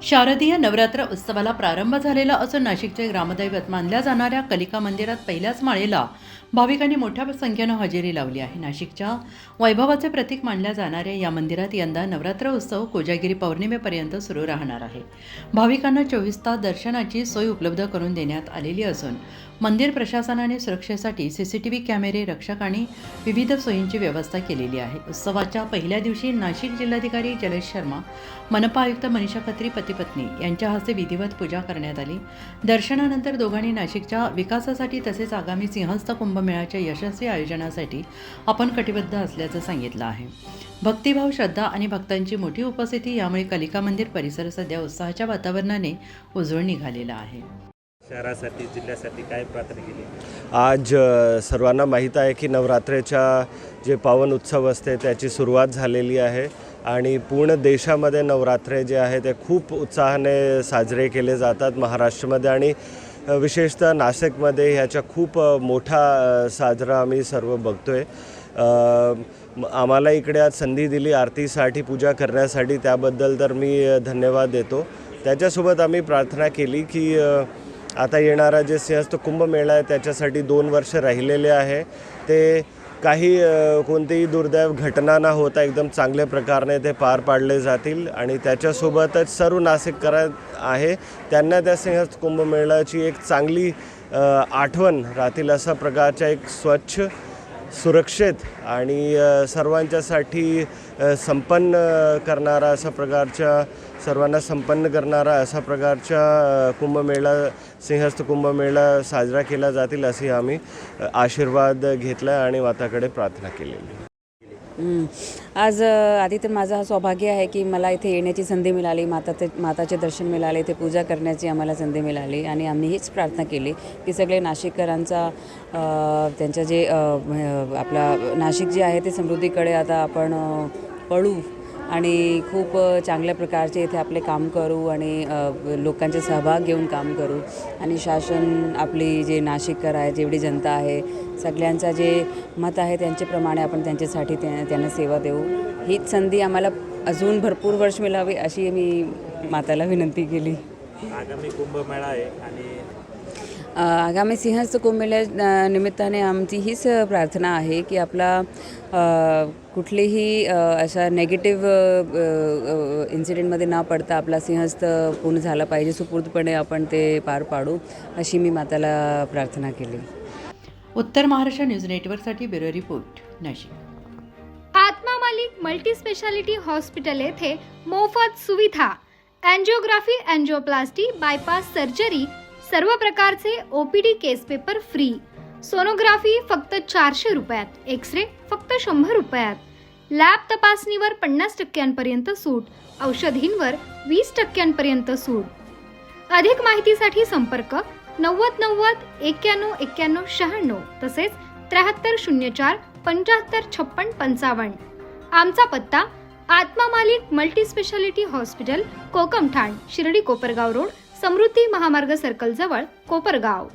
शारदीय नवरात्र उत्सवाला प्रारंभ झालेला असून नाशिकचे ग्रामदैवत मानल्या जाणाऱ्या कलिका मंदिरात पहिल्याच माळेला भाविकांनी मोठ्या संख्येनं हजेरी लावली आहे। नाशिकच्या वैभवाचे प्रतीक मानल्या जाणाऱ्या या मंदिरात यंदा नवरात्र उत्सव कोजागिरी पौर्णिमेपर्यंत सुरू राहणार आहे। भाविकांना 24 तास दर्शनाची सोय उपलब्ध करून देण्यात आलेली असून मंदिर प्रशासनाने सुरक्षेसाठी सीसीटीव्ही कॅमेरे, रक्षक आणि विविध सोयींची व्यवस्था केलेली आहे। उत्सवाच्या पहिल्या दिवशी नाशिक जिल्हाधिकारी जलेश शर्मा, मनपा आयुक्त मनीषा खत्री पती-पत्नी यांच्या हस्ते विधिवत पूजा करण्यात आली। दर्शनानंतर दोघांनी नाशिकच्या विकासासाठी तसेच आगामी सिंहस्थ कुंभमेळ्याच्या यशस्वी आयोजनासाठी आपण कटिबद्ध असल्याचं सांगितलं आहे। भक्तिभाव, श्रद्धा आणि भक्तांची मोठी उपस्थिती यामुळे कलिका मंदिर परिसर सध्या उत्साहाच्या वातावरणाने उजळून निघालेला आहे। शहरासाठी जिल्ह्यासाठी काय प्रार्थना केली? आज सर्वांना माहीत आहे की नवरात्रीच्या जे पावन उत्सव असते त्याची सुरुवात झालेली आहे आणि पूर्ण देशामध्ये नवरात्रे जे आहे ते खूप उत्साहाने साजरे केले जातात। महाराष्ट्रामध्ये आणि विशेषतः नाशिकमध्ये ह्याचा खूप मोठा साजरा आम्ही सर्व बघतोय। आम्हाला इकडे आज संधी दिली आरतीसाठी, पूजा करण्यासाठी, त्याबद्दल तर मी धन्यवाद देतो। त्याच्यासोबत आम्ही प्रार्थना केली की आता येणारा जे सिंहस्थ कुंभमेळा आहे त्याच्यासाठी 2 वर्ष राहिलेले आहे, ते काही कोणतीही दुर्दैव घटना न होता एकदम चांगल्या प्रकारे ते पार पाडले जातील आणि त्याच्यासोबतच सर्व नाशिककर आहे त्यांना त्या सिंहस्थ कुंभमेळ्याची एक चांगली आठवण राहतील अशा प्रकारच्या एक स्वच्छ, सुरक्षित आणि सर्वांच्यासाठी संपन्न करणारा अशा प्रकारच्या, सर्वांना संपन्न करणारा अशा प्रकारच्या कुंभमेळा, सिंहस्थ कुंभमेळा साजरा केला जातील असे आम्ही आशीर्वाद घेतला आणि माताकडे प्रार्थना केलेली। आज आधी तर माझं हा सौभाग्य आहे की मला इथे येण्याची संधी मिळाली, माताचे दर्शन मिळाले, इथे पूजा करण्याची आम्हाला संधी मिळाली आणि आम्ही हीच प्रार्थना केली की सगळे नाशिककरांचा त्यांच्या जे आपला नाशिक जे आहे ते समृद्धीकडे आता आपण पळू आणि खूप चांगल्या प्रकारचे इथे आपले काम करू आणि लोकांचे सहभाग घेऊन काम करू आणि शासन, आपली जे नाशिककर आहे, जेवढी जनता आहे, सगळ्यांचा जे मत आहे त्यांच्याप्रमाणे आपण त्यांच्यासाठी त्यांना सेवा देऊ। हीच संधी आम्हाला अजून भरपूर वर्ष मिळावी अशी मी माताला विनंती केली। आगामी कुंभमेळा आहे आणि आगामी सिंहस्थ कुंभमेळ्या निमित्ताने आमची हीच प्रार्थना आहे की आपला कुठलीही अशा नेगेटिव्ह इन्सिडेंटमध्ये न पडता आपला सिंहस्थ पूर्ण झाला पाहिजे, सुपूर्दपणे आपण ते पार पाडू अशी मी माताला प्रार्थना केली। उत्तर महाराष्ट्र न्यूज नेटवर्कसाठी ब्युरो रिपोर्ट, नाशिक। आत्मा मालिक मल्टी स्पेशालिटी हॉस्पिटल येथे मोफत सुविधा, अँजिओग्राफी, अँजिओप्लास्टी, बायपास सर्जरी, सर्व प्रकारचे OPD केस पेपर फ्री, सोनोग्राफी फक्त 400 रुपयात, एक्सरे फक्त 100 रुपयात, लॅब तपासणीवर 50% सूट, औषधींवर 20% सूट। अधिक माहितीसाठी संपर्क 90 90 91 91 96 तसेच 7304 75 56 55। आमचा पत्ता Atma Malik multi speciality hospital, Kokamthan, Shirdi Kopargaon road, Samruddhi Mahamarg circle जवळ, कोपरगाव।